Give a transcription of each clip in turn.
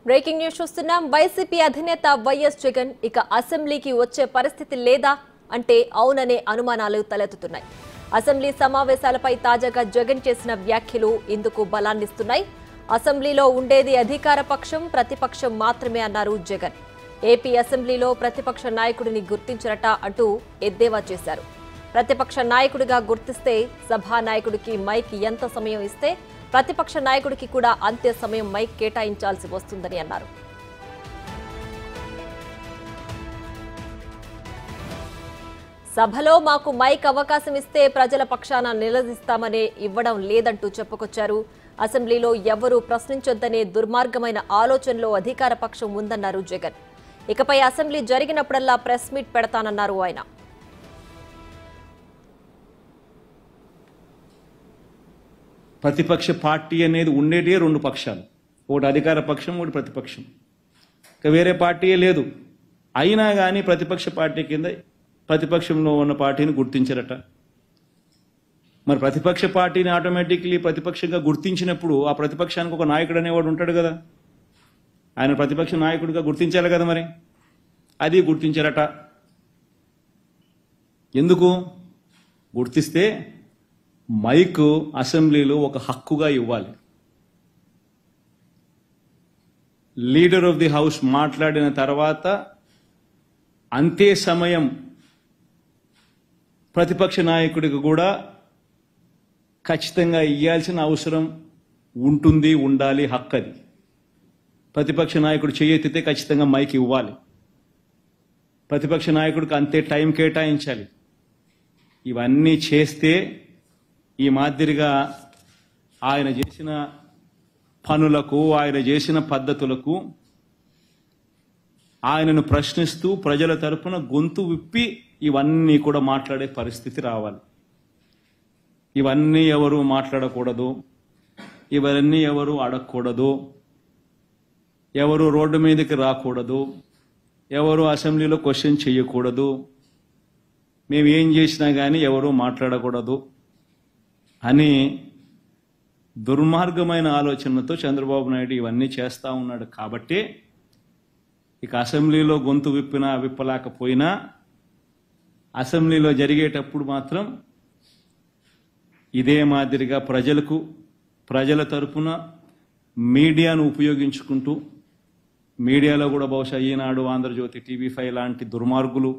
Breaking news చూస్తున్నాం. YCP అధినేత YS Jagan ఇక అసెంబ్లీకి వచ్చే పరిస్థితి లేదా అంటే అవుననే అనుమానాలు తలెత్తుతున్నాయి. అసెంబ్లీ సమావేశాలపై తాజాగా జగన్ చేసిన వ్యాఖ్యలు ఇందుకు బలాన్నిస్తున్నాయి. అసెంబ్లీలో ఉండేది అధికార పక్షం, ప్రతిపక్షం మాత్రమే అన్నారు జగన్. ఏపీ అసెంబ్లీలో ప్రతిపక్ష నాయకుడిని గుర్తించరట అంటూ ఎద్దేవా చేశారు. ప్రతిపక్ష నాయకుడిగా గుర్తిస్తే సభానాయకుడికి మైక్ ఎంత సమయం ఇస్తే ప్రతిపక్ష నాయకుడికి కూడా అంతే సమయం మైక్ కేటాయించాల్సి వస్తుందని అన్నారు. సభలో మాకు మైక్ అవకాశం ఇస్తే ప్రజల పక్షాన నిలదీస్తామనే ఇవ్వడం లేదంటూ చెప్పుకొచ్చారు. అసెంబ్లీలో ఎవరూ ప్రశ్నించొద్దనే దుర్మార్గమైన ఆలోచనలో అధికార పక్షం ఉందన్నారు జగన్. ఇకపై అసెంబ్లీ జరిగినప్పుడల్లా ప్రెస్ మీట్ పెడతానన్నారు ఆయన. ప్రతిపక్ష పార్టీ అనేది ఉండేటే రెండు పక్షాలు, ఒకటి అధికార పక్షం, ఒకటి ప్రతిపక్షం. ఇక వేరే పార్టీయే లేదు. అయినా కానీ ప్రతిపక్ష పార్టీ కింద ప్రతిపక్షంలో ఉన్న పార్టీని గుర్తించరట. మరి ప్రతిపక్ష పార్టీని ఆటోమేటిక్లీ ప్రతిపక్షంగా గుర్తించినప్పుడు ఆ ప్రతిపక్షానికి ఒక నాయకుడు అనేవాడు ఉంటాడు కదా, ఆయన ప్రతిపక్ష నాయకుడిగా గుర్తించాలి కదా. మరి అది గుర్తించరట. ఎందుకు? గుర్తిస్తే మైక్ అసెంబ్లీలో ఒక హక్కుగా ఇవ్వాలి. లీడర్ ఆఫ్ ది హౌస్ మాట్లాడిన తర్వాత అంతే సమయం ప్రతిపక్ష నాయకుడికి కూడా ఖచ్చితంగా ఇవ్వాల్సిన అవసరం ఉంటుంది, ఉండాలి, హక్కు అది. ప్రతిపక్ష నాయకుడు చేయెత్తితే ఖచ్చితంగా మైక్ ఇవ్వాలి. ప్రతిపక్ష నాయకుడికి అంతే టైం కేటాయించాలి. ఇవన్నీ చేస్తే ఈ మాదిరిగా ఆయన చేసిన పనులకు, ఆయన చేసిన పద్ధతులకు ఆయనను ప్రశ్నిస్తూ ప్రజల తరపున గొంతు విప్పి ఇవన్నీ కూడా మాట్లాడే పరిస్థితి రావాలి. ఇవన్నీ ఎవరు మాట్లాడకూడదు, ఇవన్నీ ఎవరు అడగకూడదు, ఎవరు రోడ్డు మీదకి రాకూడదు, ఎవరు అసెంబ్లీలో క్వశ్చన్ చేయకూడదు, మేము ఏం చేసినా కానీ ఎవరు మాట్లాడకూడదు అని దుర్మార్గమైన ఆలోచనతో చంద్రబాబు నాయుడు ఇవన్నీ చేస్తూ ఉన్నాడు. కాబట్టి ఇక అసెంబ్లీలో గొంతు విప్పినా విప్పలేకపోయినా అసెంబ్లీలో జరిగేటప్పుడు మాత్రం ఇదే మాదిరిగా ప్రజల తరపున మీడియాను ఉపయోగించుకుంటూ, మీడియాలో కూడా బహుశా ఈనాడు, ఆంధ్రజ్యోతి, టీవీ5 లాంటి దుర్మార్గులు,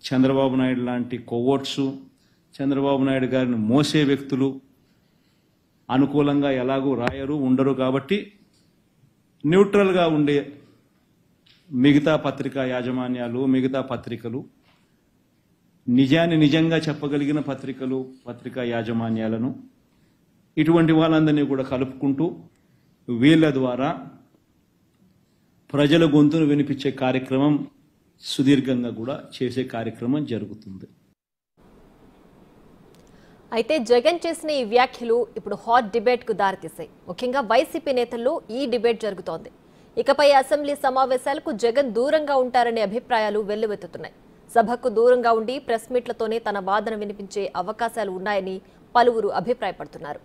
చంద్రబాబు నాయుడు లాంటి కొవ్వొట్సు, చంద్రబాబు నాయుడు గారిని మోసే వ్యక్తులు అనుకూలంగా ఎలాగూ రాయరు, ఉండరు. కాబట్టి న్యూట్రల్గా ఉండే మిగతా పత్రికా యాజమాన్యాలు, మిగతా పత్రికలు, నిజాన్ని నిజంగా చెప్పగలిగిన పత్రికా యాజమాన్యాలను, ఇటువంటి వాళ్ళందరినీ కూడా కలుపుకుంటూ వీళ్ళ ద్వారా ప్రజల గొంతును వినిపించే కార్యక్రమం సుదీర్ఘంగా కూడా చేసే కార్యక్రమం జరుగుతుంది. అయితే జగన్ చేసిన ఈ వ్యాఖ్యలు ఇప్పుడు హాట్ డిబేట్ కు దారితీశాయి. ముఖ్యంగా వైసీపీ నేతల్లో ఈ డిబేట్ జరుగుతోంది. ఇకపై అసెంబ్లీ సమావేశాలకు జగన్ దూరంగా ఉంటారనే అభిప్రాయాలు వెల్లువెత్తుతున్నాయి. సభకు దూరంగా ఉండి ప్రెస్ మీట్లతోనే తన వాదన వినిపించే అవకాశాలు ఉన్నాయని పలువురు అభిప్రాయపడుతున్నారు.